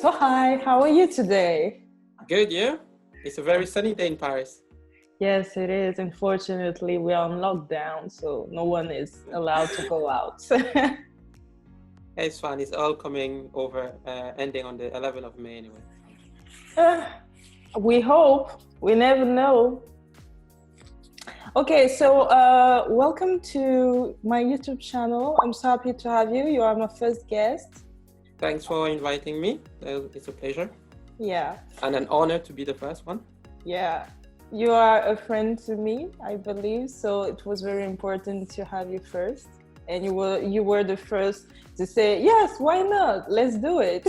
So hi, how are you today? Good, yeah. It's a very sunny day in Paris. Yes, it is. Unfortunately, we are on lockdown, so no one is allowed to go out. It's fun. It's all coming over, ending on the 11th of May anyway. Uh, we hope. We never know. Okay, so welcome to my YouTube channel. I'm so happy to have you. You are my first guest. Thanks for inviting me. It's a pleasure. Yeah. And an honor to be the first one. Yeah. You are a friend to me, I believe, so it was very important to have you first. And you were the first to say, yes, why not? Let's do it.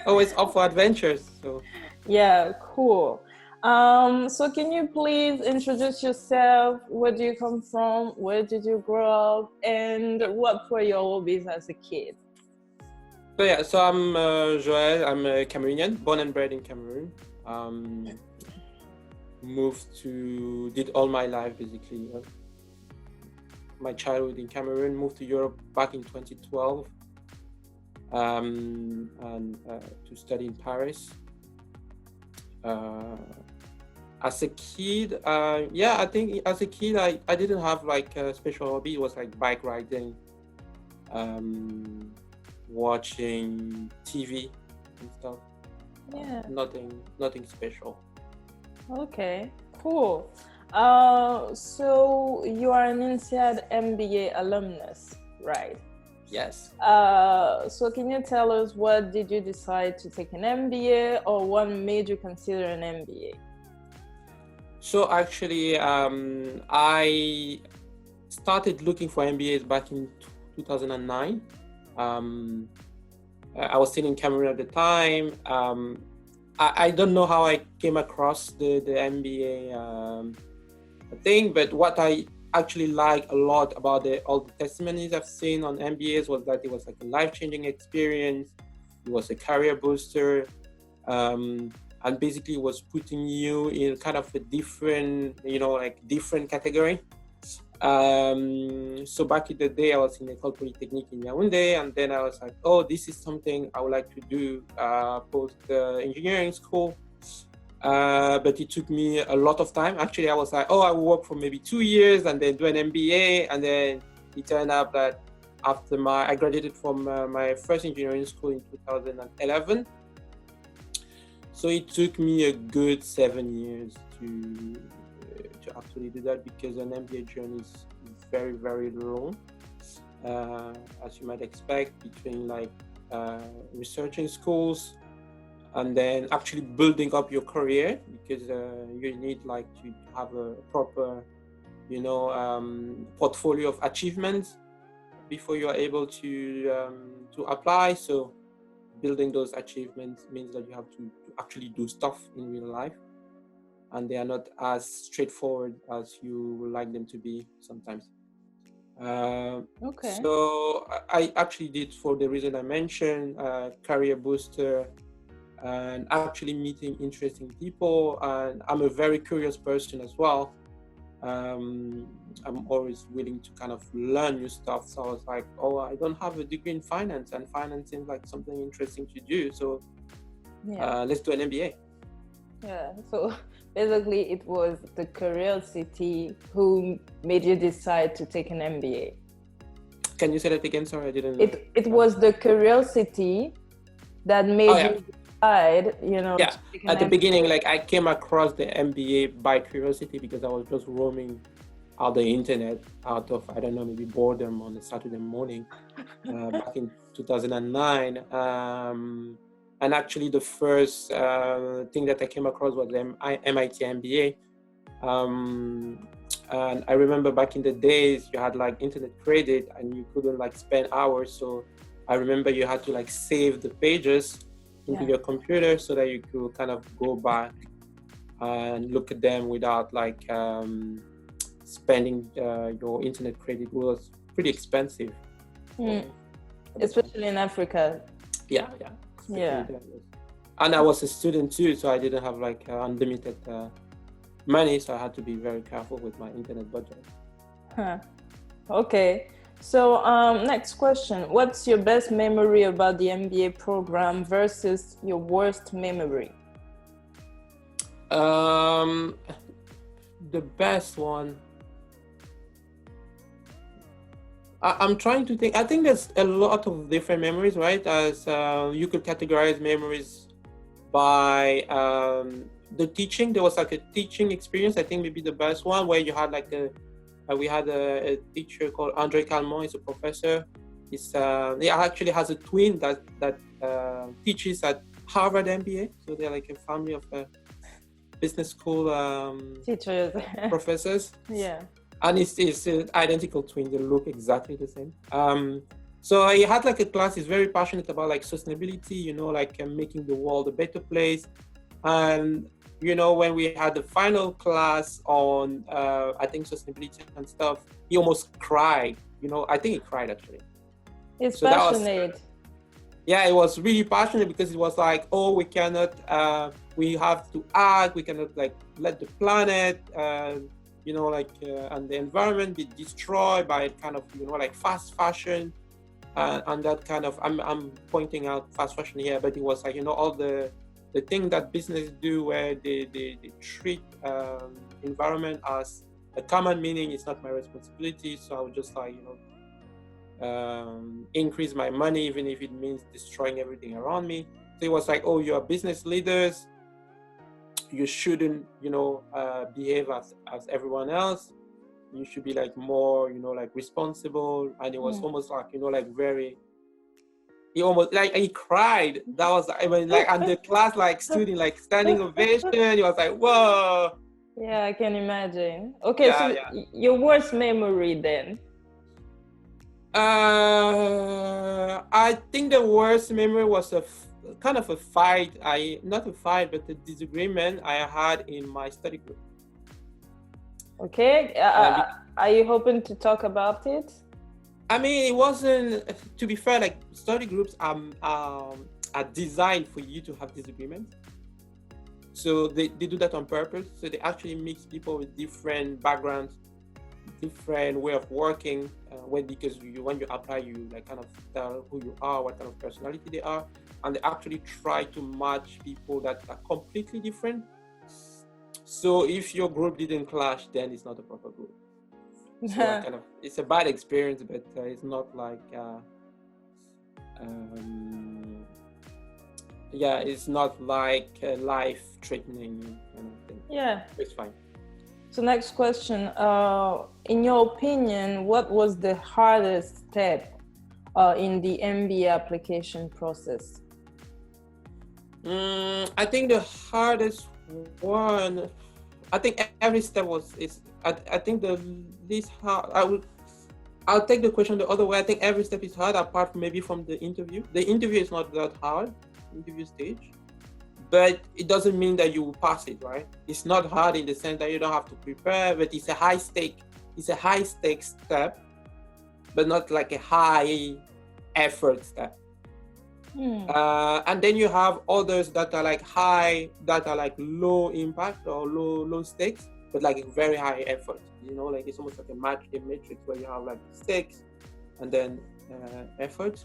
Always up for adventures. So yeah, cool. So can you please introduce yourself? Where do you come from? Where did you grow up? And what were your hobbies as a kid? So I'm Joel. I'm a Cameroonian, born and bred in Cameroon. Did all my life basically. My childhood in Cameroon, moved to Europe back in 2012 and to study in Paris. As a kid, I think as a kid I didn't have like a special hobby. It was like bike riding, watching TV and stuff. Yeah. Nothing special. Okay, cool. So you are an INSEAD MBA alumnus, right? Yes. So can you tell us what did you decide to take an MBA, or what made you consider an MBA? So actually, I started looking for MBAs back in 2009. I was still in Cameroon at the time. I don't know how I came across the MBA thing, but what I actually like a lot about all the testimonies I've seen on MBAs was that it was like a life-changing experience. It was a career booster, and basically was putting you in kind of a different category. So back in the day, I was in École Polytechnique in Yaoundé, and then I was like, oh, this is something I would like to do post engineering school. But it took me a lot of time. Actually, I was like, oh, I will work for maybe 2 years and then do an MBA. And then it turned out that after I graduated from my first engineering school in 2011. So it took me a good 7 years to actually do that, because an MBA journey is very, very long, as you might expect, between like researching schools and then actually building up your career, because you need like to have a proper, portfolio of achievements before you are able to apply. So building those achievements means that you have to actually do stuff in real life, and they are not as straightforward as you would like them to be sometimes. Okay. So I actually did, for the reason I mentioned, career booster, and actually meeting interesting people. And I'm a very curious person as well. I'm always willing to kind of learn new stuff. So I was like, oh, I don't have a degree in finance, and finance seems like something interesting to do. So let's do an MBA. Yeah, so basically it was the curiosity who made you decide to take an MBA. Can you say that again? Sorry, I didn't. It was the curiosity that made you decide, Yeah, to take an at the MBA. beginning, like I came across the MBA by curiosity, because I was just roaming out the internet out of, I don't know, maybe boredom on a Saturday morning back in 2009. And actually the first thing that I came across was the MIT MBA. And I remember back in the days, you had like internet credit and you couldn't like spend hours. So I remember you had to like save the pages into your computer so that you could kind of go back and look at them without like spending your internet credit. It was pretty expensive. Especially in Africa. Yeah. And I was a student too, so I didn't have like unlimited money, so I had to be very careful with my internet budget. Okay, So next question. What's your best memory about the MBA program versus your worst memory? The best one. I'm trying to think. I think there's a lot of different memories, right? As you could categorize memories by the teaching. There was like a teaching experience. I think maybe the best one where you had like we had a teacher called Andre Calmont. He's a professor. He actually has a twin that teaches at Harvard MBA. So they're like a family of business school teachers, professors. Yeah. And it's an identical twin. They look exactly the same. So he had like a class. He's very passionate about like sustainability, you know, like making the world a better place. And you know, when we had the final class on I think sustainability and stuff, he almost cried. You know, I think he cried actually. It's so passionate. Yeah, it was really passionate because it was like, oh, we cannot, we have to act. We cannot like let the planet. You know, like, and the environment be destroyed by kind of, you know, like fast fashion, and that kind of, I'm pointing out fast fashion here, but it was like, you know, all the thing that business do where they treat environment as a common meaning. It's not my responsibility. So I would just like, you know, increase my money, even if it means destroying everything around me. So it was like, oh, you're business leaders. You shouldn't, you know, behave as everyone else. You should be like more, you know, like responsible. And it was almost like, you know, like very, he almost like, he cried. That was, I mean, like, and the class like stood in like standing ovation. He was like, whoa. Yeah, I can imagine. Okay, yeah, so yeah. Your worst memory then? I think the worst memory was kind of a fight, not a fight, but a disagreement I had in my study group. Okay, are you hoping to talk about it? I mean, it wasn't, to be fair, like study groups are designed for you to have disagreements. So they do that on purpose. So they actually mix people with different backgrounds, different way of working, because when you apply, you like kind of tell who you are, what kind of personality they are, and they actually try to match people that are completely different. So if your group didn't clash, then it's not a proper group. So kind of, it's a bad experience, but it's not like yeah, it's not like life-threatening kind of thing. Yeah, it's fine. So next question, in your opinion, what was the hardest step in the MBA application process? I think the hardest one, I think every step I think the least hard, I'll take the question the other way. I think every step is hard, apart from maybe from the interview. The interview is not that hard, interview stage. But it doesn't mean that you will pass it, right? It's not hard in the sense that you don't have to prepare, but it's a high stake step, but not like a high effort step. And then you have others that are like low impact or low stakes, but like very high effort. You know, like it's almost like a matrix where you have like stakes and then effort.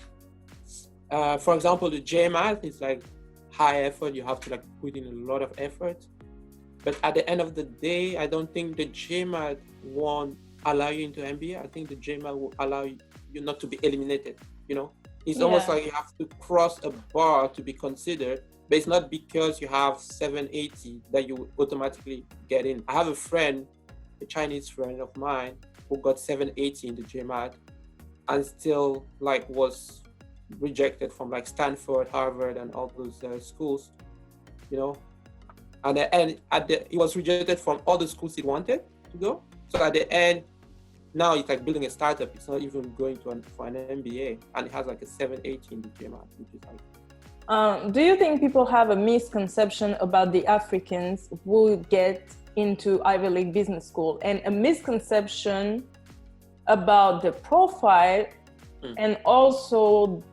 For example, the JMath is like high effort. You have to like put in a lot of effort, but at the end of the day, I don't think the JMath won't allow you into MBA. I think the JMath will allow you not to be eliminated. You know, it's almost like you have to cross a bar to be considered, but it's not because you have 780 that you automatically get in. I have a friend, a Chinese friend of mine, who got 780 in the JMath and still like was rejected from like Stanford, Harvard, and all those schools, you know. And he was rejected from all the schools he wanted to go. So at the end, now it's like building a startup. It's not even going for an MBA, and it has like a 780 in the JMath, which is like. Do you think people have a misconception about the Africans who get into Ivy League Business School, and a misconception about the profile and also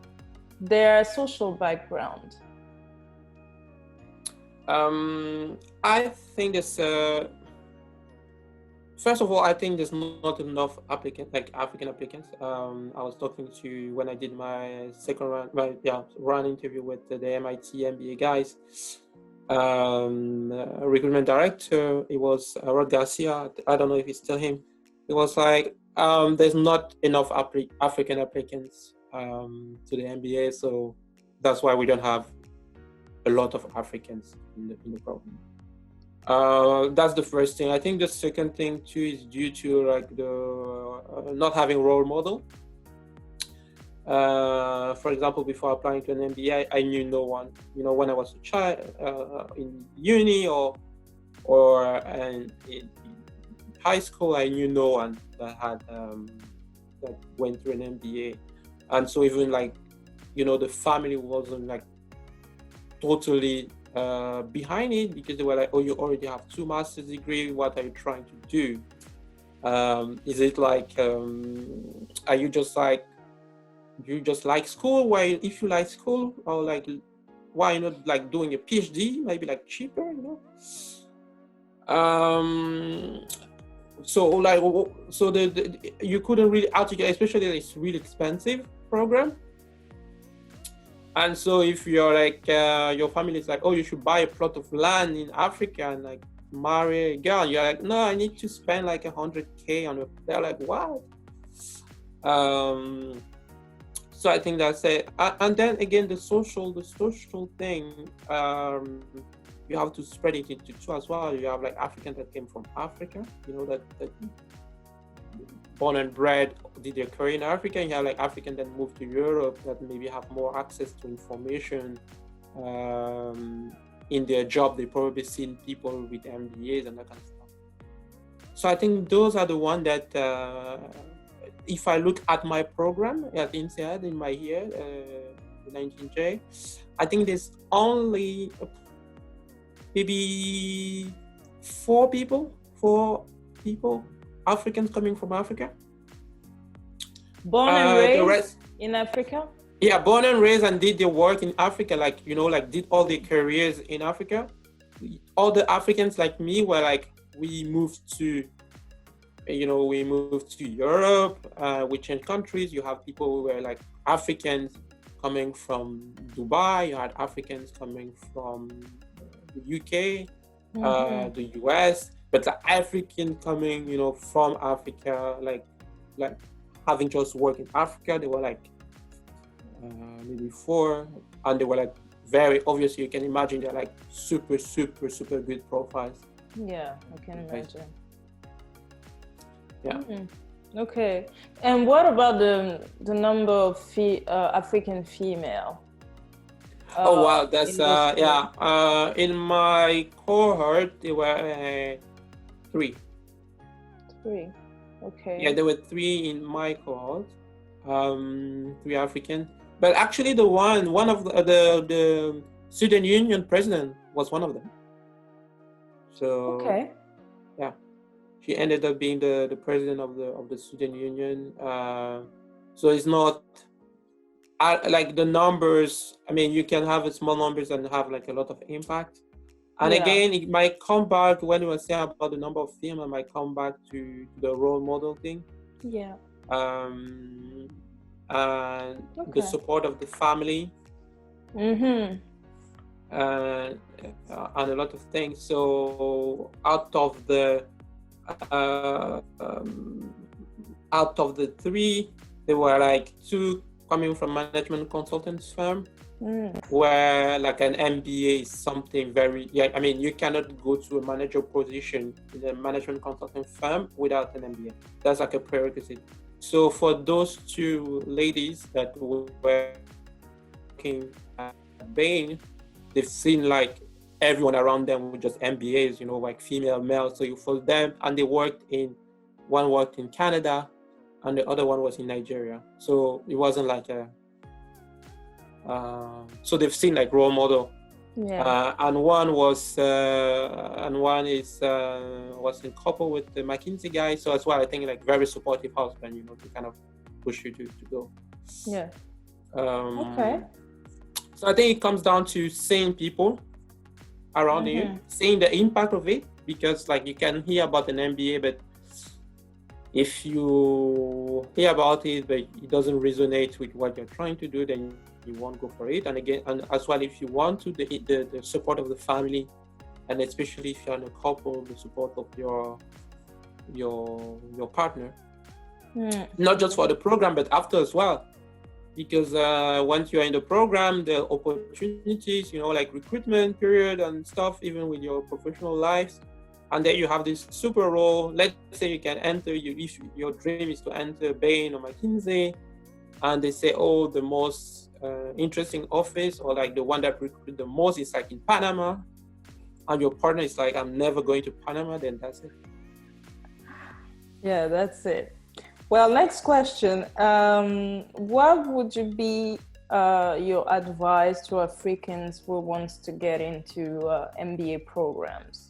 their social background? I think it's First of all, I think there's not enough African applicants. I was talking to when I did my second round interview with the MIT MBA guys. Recruitment director, it was Rod Garcia. I don't know if it's still him. It was like there's not enough African applicants to the MBA, so that's why we don't have a lot of Africans in the program. That's the first thing. I think the second thing too is due to like the not having role model. For example, before applying to an MBA, I knew no one. You know, when I was a child in uni or in high school, I knew no one that had that went through an MBA, and so even like, you know, the family wasn't like totally behind it, because they were like, oh, you already have 2 master's degree, what are you trying to do? Is it like are you just like school? Why, if you like school, or like why not like doing a PhD, maybe like cheaper, you know? So you couldn't really articulate, especially it's really expensive program. And so if you're like, your family is like, oh, you should buy a plot of land in Africa and like marry a girl, you're like, no, I need to spend like $100K on it. They're like, what? So I think that's it. And then again, the social thing, you have to spread it into 2 as well. You have like Africans that came from Africa, you know, that born and bred, did their career in Africa. You have like Africans that moved to Europe that maybe have more access to information. In their job, they probably seen people with MBAs and that kind of stuff. So I think those are the ones that, if I look at my program at INSEAD in my year, 19J, I think there's only maybe 4 people, Africans coming from Africa. Born and raised in Africa? Yeah, born and raised and did their work in Africa, like, you know, like did all their careers in Africa. All the Africans like me were like, we moved to Europe, we changed countries. You have people who were like Africans coming from Dubai, you had Africans coming from the UK, the US, but the African coming, you know, from Africa, like having just worked in Africa, they were like maybe 4, and they were like very obviously, you can imagine they're like super good profiles. Yeah, I can imagine. Yeah. Okay. And what about the number of African female? Oh wow, that's in my cohort there were 3. 3. Okay. Yeah, there were 3 in my cohort. 3 African. But actually the one of the Student Union president was one of them. So okay. Yeah. She ended up being the president of the Student Union. So it's not like the numbers. I mean, you can have a small numbers and have like a lot of impact. And again, it might come back when we were saying about the number of females. It might come back to the role model thing. Yeah. And the support of the family. And a lot of things. So out of the 3, there were like 2 coming from management consultants firm, where like an MBA is something very, I mean, you cannot go to a manager position in a management consulting firm without an MBA. That's like a prerequisite. So for those 2 ladies that were working at Bain, they've seen like everyone around them with just MBAs, you know, like female, male. So for them, and they one worked in Canada and the other one was in Nigeria. So it wasn't like so they've seen like role model. Yeah. And one was in couple with the McKinsey guy. So that's why I think like very supportive husband, you know, to kind of push you to go. Yeah. Okay. So I think it comes down to seeing people around you, seeing the impact of it, because like you can hear about an MBA, but If you hear about it, but it doesn't resonate with what you're trying to do, then you won't go for it. And again, and as well, if you want to the support of the family, and especially if you're in a couple, the support of your partner, not just for the program, but after as well. Because once you're in the program, the opportunities, like recruitment period and stuff, even with your professional lives, and then you have this super role. Let's say you can enter, if your dream is to enter Bain or McKinsey, and they say, oh, the most interesting office, or like the one that recruited the most is like in Panama, and your partner is like, I'm never going to Panama, then that's it. Yeah, that's it. Well, next question. What would you be your advice to Africans who wants to get into MBA programs?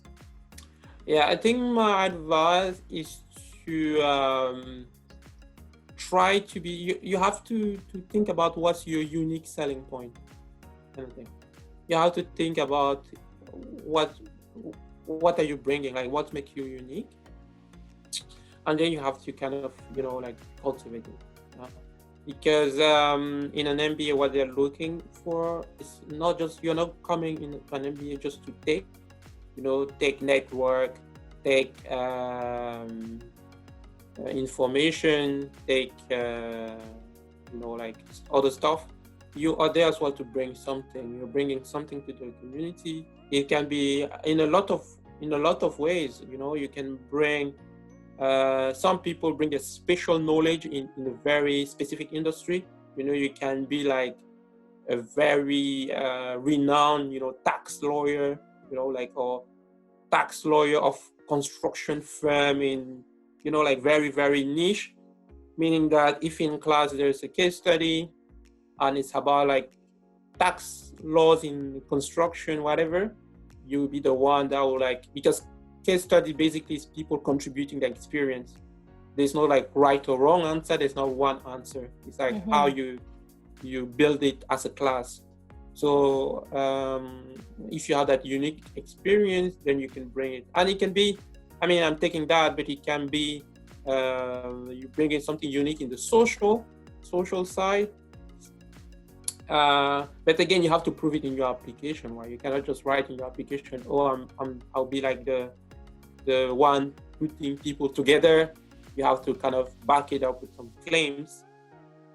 Yeah, I think my advice is to try to be, you have to think about what's your unique selling point, kind of thing. You have to think about what are you bringing, like what makes you unique, and then you have to kind of like cultivate it, because in an MBA what they're looking for is not just, you're not coming in an MBA just to take network, take information, take like other stuff. You are there as well to bring something. You're bringing something to the community. It can be in a lot of ways. You can bring, some people bring a special knowledge in a very specific industry. You can be like a very renowned tax lawyer, or tax lawyer of construction firm in like very, very niche, meaning that if in class there's a case study and it's about like tax laws in construction, whatever, you'll be the one that will because case study basically is people contributing their experience. There's no like right or wrong answer. There's not one answer. It's like how you build it as a class. So if you have that unique experience, then you can bring it. And it can be, I'm taking that, but it can be you bring in something unique in the social side. But again, you have to prove it in your application. Right? You cannot just write in your application, "Oh, I'll be like the one putting people together." You have to kind of back it up with some claims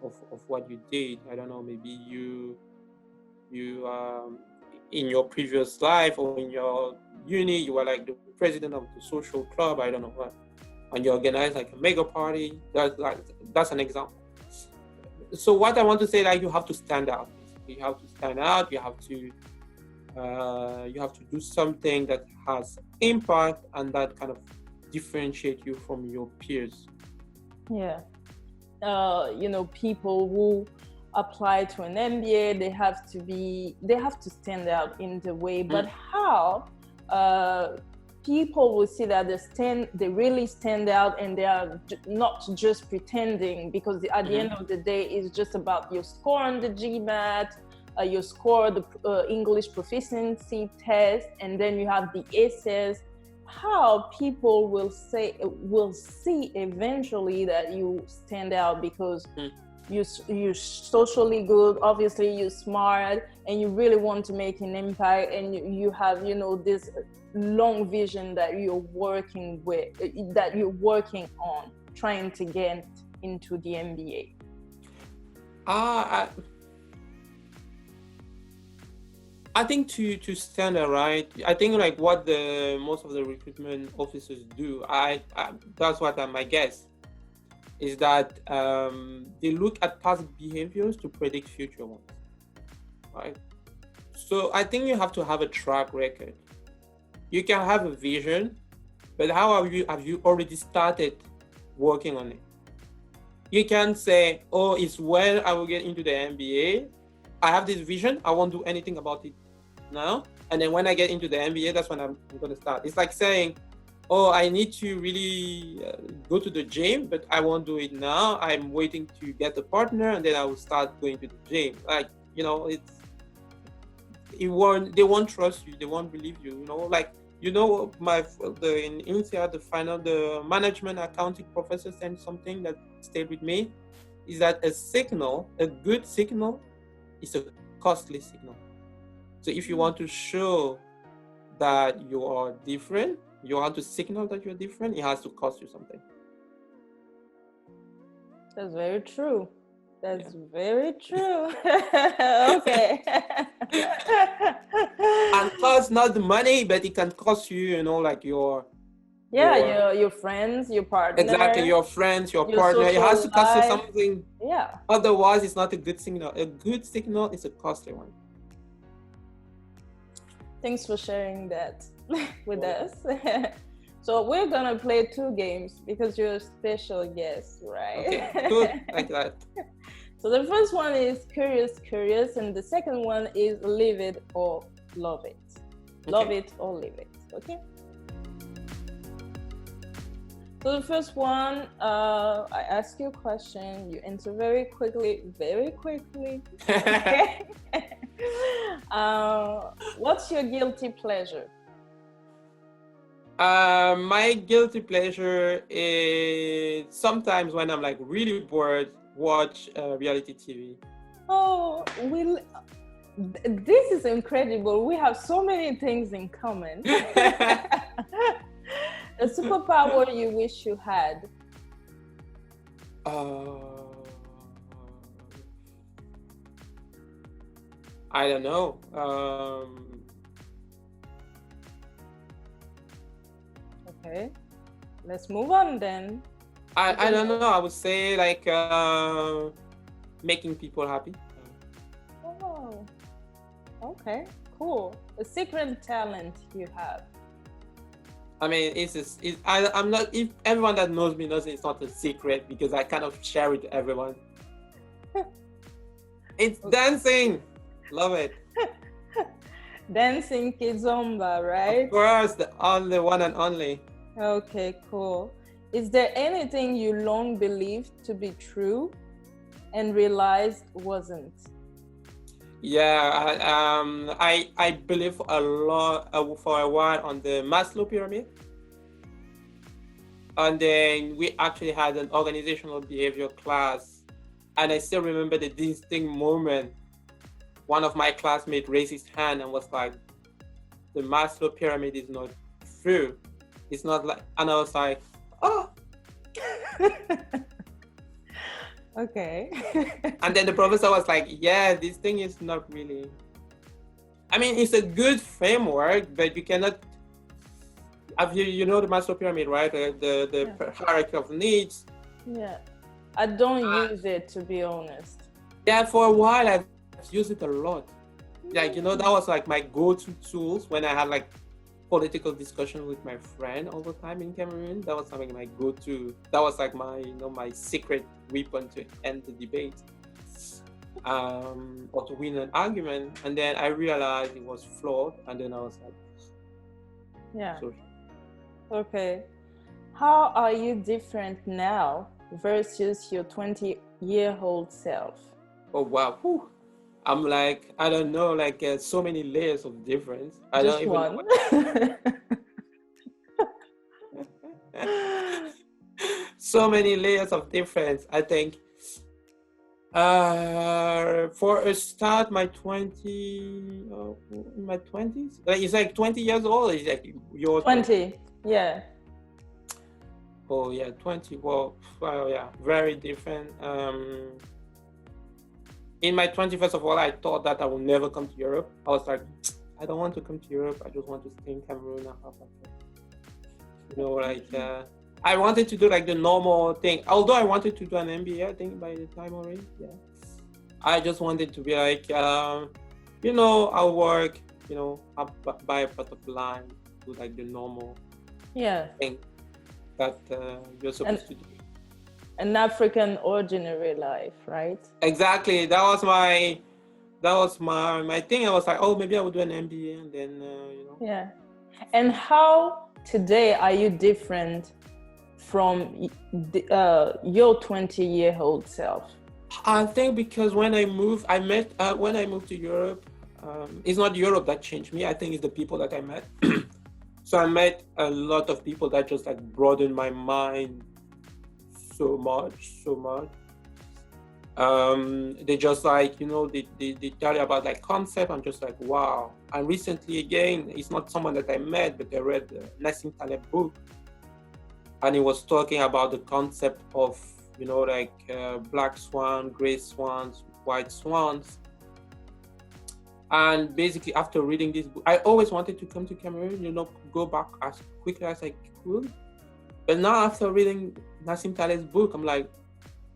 of what you did. I don't know, maybe you in your previous life or in your uni, you were like the president of the social club. I don't know what, and you organized like a mega party. That's an example. So what I want to say, like, you have to stand out. You have to stand out. You have to do something that has impact and that kind of differentiate you from your peers. Yeah. People who apply to an MBA, they have to stand out in the way. But how people will see that they really stand out, and they are not just pretending, because at the end of the day, it's just about your score on the GMAT, your score, the English proficiency test, and then you have the essays. How people will see eventually that you stand out because you're socially good, obviously you're smart, and you really want to make an impact, and you have this long vision that you're working on, trying to get into the MBA. I think to stand out, right? I think like what most of the recruitment officers do, that's what my guess is, that they look at past behaviors to predict future ones, right? So I think you have to have a track record. You can have a vision, but how have you already started working on it? You can say, oh, it's when I will get into the MBA, I have this vision, I won't do anything about it now, and then when I get into the MBA, that's when I'm going to start. It's like saying, oh, I need to really go to the gym, but I won't do it now. I'm waiting to get a partner, and then I will start going to the gym. Like, they won't trust you. They won't believe you. Like, you know, in INSEAD, the management accounting professor said something that stayed with me, is that a good signal is a costly signal. So if you want to show that you are different, you want to signal that you're different, it has to cost you something. That's very true. That's very true. Okay. And cost not the money, but it can cost you, you know, like your friends, your partner. Exactly, your friends, your partner. It has to cost you something. Yeah. Otherwise, it's not a good signal. A good signal is a costly one. Thanks for sharing that with us. So we're gonna play 2 games because you're a special guest, right? Okay, good, like that. So the first one is curious, and the second one is live it or love it. Okay. Love it or leave it, okay? So the first one, I ask you a question, you answer very quickly. Okay? What's your guilty pleasure? My guilty pleasure is sometimes when I'm like really bored, watch reality TV. Oh, this is incredible. We have so many things in common. A superpower you wish you had? I don't know. Okay, let's move on then. I don't know. I would say like making people happy. Oh, okay, cool. A secret talent you have? I mean, I'm not. If everyone that knows me knows it's not a secret because I kind of share it to everyone. It's dancing. Love it. Dancing kizomba, right? Of course, the only one and only. Okay, cool. Is there anything you long believed to be true and realized wasn't? Yeah, I believe a lot for a while on the Maslow pyramid, and then we actually had an organizational behavior class, and I still remember the distinct moment. One of my classmates raised his hand and was like, "The Maslow pyramid is not true. It's not like," and I was like, "Oh." Okay. And then the professor was like, "Yeah, this thing is not really. I mean, it's a good framework, but you cannot. Have you know the Maslow pyramid, right? The hierarchy of needs." Yeah, I don't use it, to be honest. Yeah, for a while I've used it a lot. Like, you know, that was like my go-to tools when I had like political discussion with my friend all the time in Cameroon. That was something my go-to. That was like my, you know, my secret weapon to end the debate, or to win an argument. And then I realized it was flawed, and then I was like, yeah. So. Okay. How are you different now versus your 20-year-old self? Oh wow. Whew. I'm like, I don't know, like so many layers of difference. I Just don't even one. know so many layers of difference. I think for a start, my 20s, like it's like 20 years old. It's like you're 20, yeah. Oh yeah, 20. Well, yeah, very different. In my 20s, first of all, I thought that I would never come to Europe. I was like, I don't want to come to Europe. I just want to stay in Cameroon and have like, you know, like I wanted to do like the normal thing. Although I wanted to do an MBA, I think by the time already. Yeah, I just wanted to be like, you know, I'll work, you know, buy a plot of land, do like the normal thing that you're supposed to do. An African ordinary life, right? Exactly. That was my thing. I was like, oh, maybe I would do an MBA, and then you know. Yeah. And how today are you different from your 20-year-old self? I think because when I moved to Europe, it's not Europe that changed me. I think it's the people that I met. So I met a lot of people that just like broadened my mind so much. They just like, they tell you about like concept. I'm just like, wow. And recently again, it's not someone that I met, but I read the Nassim Taleb book. And he was talking about the concept of, black swan, gray swans, white swans. And basically after reading this book, I always wanted to come to Cameroon, go back as quickly as I could. But now after reading Nassim Taleb's book, I'm like,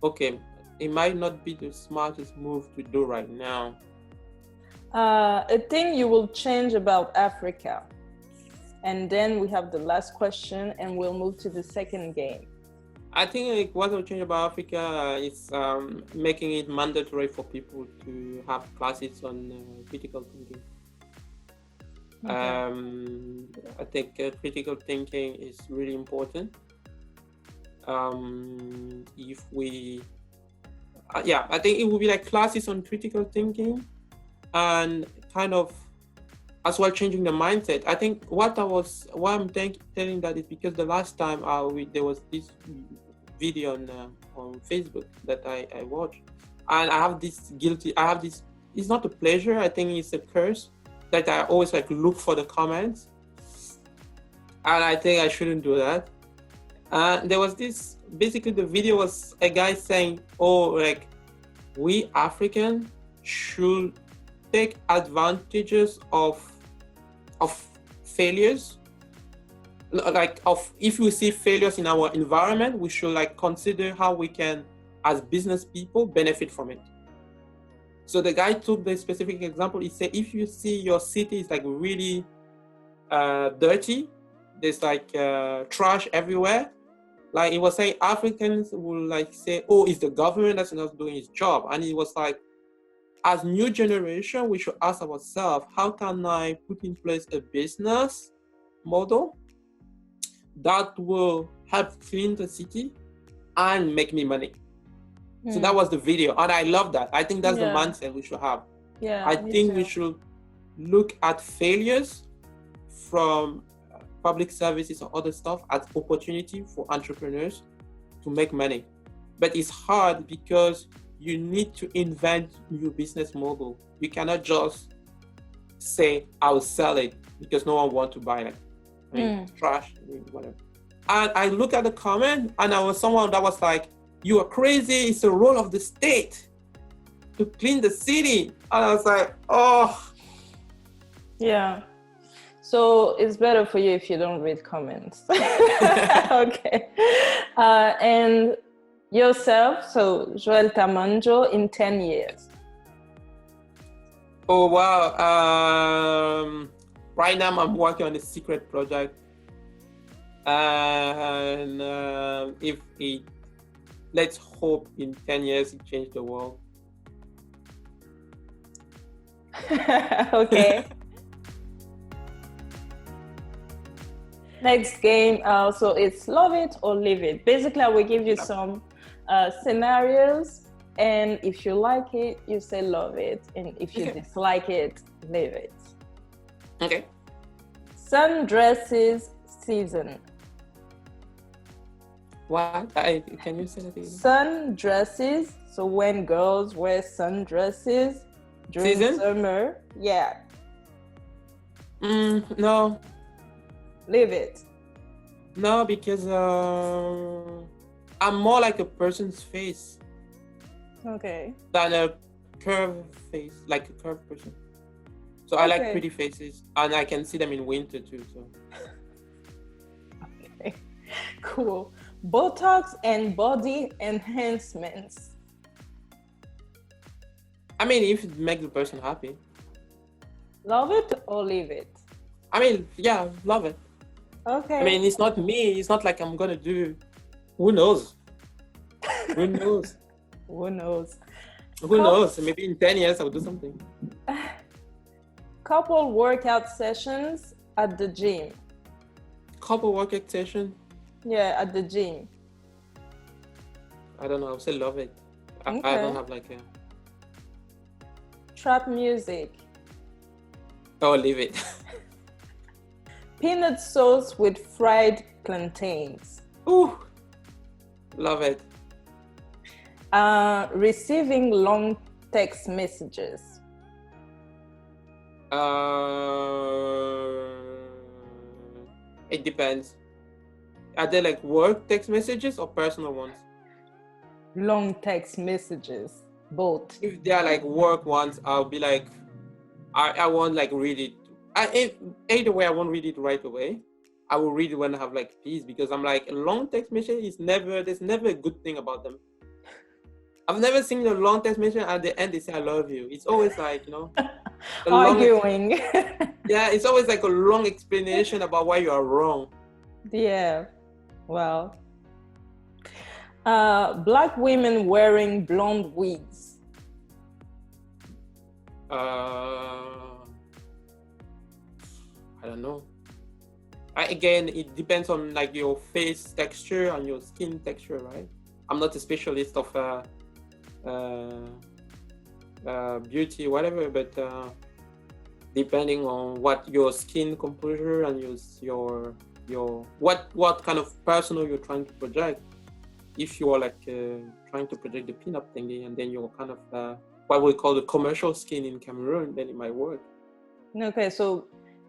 okay, it might not be the smartest move to do right now. A thing you will change about Africa. And then we have the last question and we'll move to the second game. I think what will change about Africa is making it mandatory for people to have classes on critical thinking. Okay. I think critical thinking is really important. If we, I think it would be like classes on critical thinking and kind of as well changing the mindset. I think why I'm telling that is because the last time there was this video on Facebook that I watched, and I have this, it's not a pleasure, I think it's a curse, that I always like look for the comments, and I think I shouldn't do that. There was this, basically the video was a guy saying, we African should take advantages of failures, if we see failures in our environment, we should consider how we can, as business people, benefit from it. So the guy took the specific example. He said, if you see your city is really dirty, there's trash everywhere. He was saying Africans will say, oh, it's the government that's not doing its job. And he was like, as new generation, we should ask ourselves, how can I put in place a business model that will help clean the city and make me money? So that was the video. And I love that. I think that's the mindset we should have. I think we should look at failures from public services or other stuff as opportunity for entrepreneurs to make money. But it's hard because you need to invent new business model. You cannot just say, I'll sell it because no one wants to buy it. Trash, whatever. And I look at the comment and I was someone that was like, you are crazy. It's the role of the state to clean the city. And I was like, oh. Yeah. So it's better for you if you don't read comments. Okay. And yourself, so Joel Tamandjo, in 10 years. Oh, wow. Right now I'm working on a secret project. And let's hope in 10 years it changed the world. Okay. Next game, so it's love it or leave it. Basically, I will give you some scenarios, and if you like it, you say love it, and if you dislike it, leave it. Okay. Sundresses season. What? Can you say that again? Sundresses, so when girls wear sundresses during summer. Yeah. No. Leave it. No, because I'm more like a person's face. Okay. Than a curved face, like a curved person. So I like pretty faces, and I can see them in winter too. So. Okay. Cool. Botox and body enhancements. I mean, if it makes the person happy. Love it or leave it? I mean, yeah, love it. Okay. I mean, it's not me. It's not like I'm gonna do. Who knows? Who knows? Who knows? Who knows? Maybe in 10 years I'll do something. Couple workout sessions at the gym. Couple workout session? Yeah, at the gym. I don't know. I'll say love it. I don't have like a. Trap music. Oh, leave it. peanut sauce with fried plantains. Ooh, love it. Receiving long text messages. It depends. Are they like work text messages or personal ones? Long text messages, both. If they are like work ones, I'll be like, I won't like read it. Either way, I won't read it right away. I will read it when I have like peace, because I'm like, a long text message is there's never a good thing about them. I've never seen a long text message at the end they say I love you. It's always like, arguing. Yeah, it's always like a long explanation about why you are wrong. Yeah, well, black women wearing blonde wigs. I don't know. Again, it depends on like your face texture and your skin texture, right? I'm not a specialist of beauty, whatever, but depending on what your skin composure and your what kind of persona you're trying to project. If you are like trying to project the pin-up thingy, and then you're kind of what we call the commercial skin in Cameroon, then it might work. Okay, so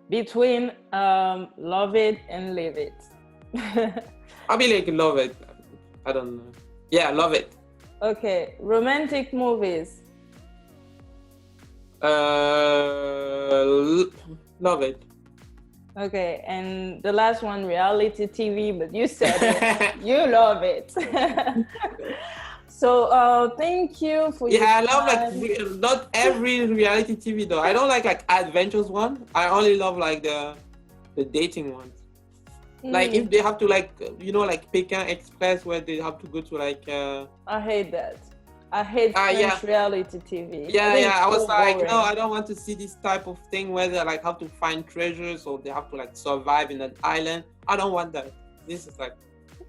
between love it and leave it. I'll be like, love it. I don't know. Yeah, love it. Okay, romantic movies. Love it. Okay, and the last one, reality TV, but you said it. You love it. So thank you for your I love time. like not every reality TV though. I don't like adventures one. I only love like the dating ones. Like if they have to like like Pekin Express, where they have to go to like I hate that. I hate French reality TV. I was like, boring. No, I don't want to see this type of thing where they like have to find treasures or they have to like survive in an island. I don't want that. This is like,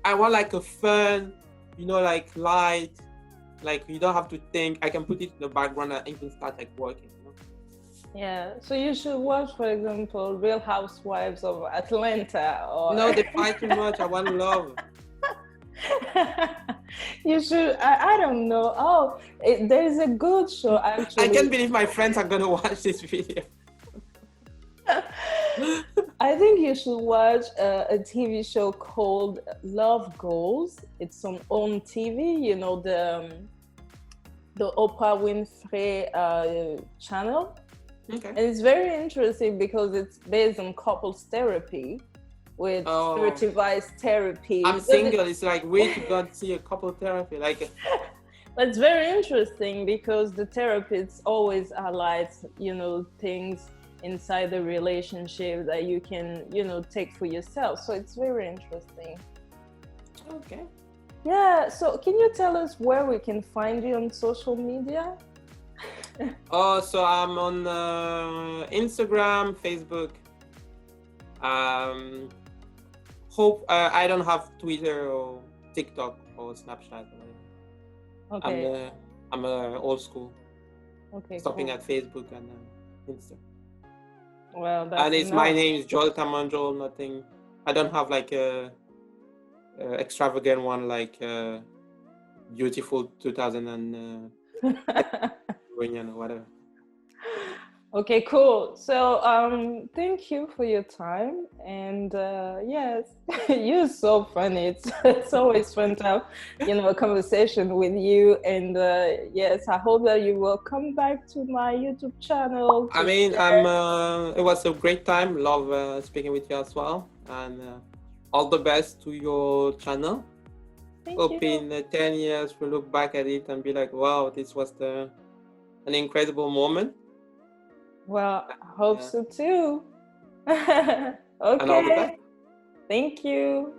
I want like a fun, like light, like you don't have to think. I can put it in the background and even start like working. Yeah, so you should watch, for example, Real Housewives of Atlanta. Or no, they fight too much. I want love. You should. I don't know. Oh, there is a good show actually. I can't believe my friends are gonna watch this video. I think you should watch a TV show called Love Goals. It's on TV. The Oprah Winfrey channel. Okay. And it's very interesting because it's based on couples therapy with certified therapy. I'm single. It's like way to go see a couple therapy. Like, but it's very interesting because the therapists always highlight, things inside the relationship that you can, take for yourself. So it's very interesting. Okay. Yeah. So can you tell us where we can find you on social media? So I'm on Instagram, Facebook. Hope I don't have Twitter or TikTok or Snapchat. Okay. I'm old school. Okay. Stopping cool. at Facebook and Insta. Well, that's and it's enough. My name is Joel Tamandjo. Nothing. I don't have like a extravagant one like beautiful 2000 and or whatever. Okay, cool. So thank you for your time, and yes, you're so funny. It's always fun to have a conversation with you, and yes, I hope that you will come back to my YouTube channel. I mean, it was a great time. Love speaking with you as well, and all the best to your channel. Hope in 10 years we'll look back at it and be like, wow, this was an incredible moment. Well, I hope so too. Okay. Thank you.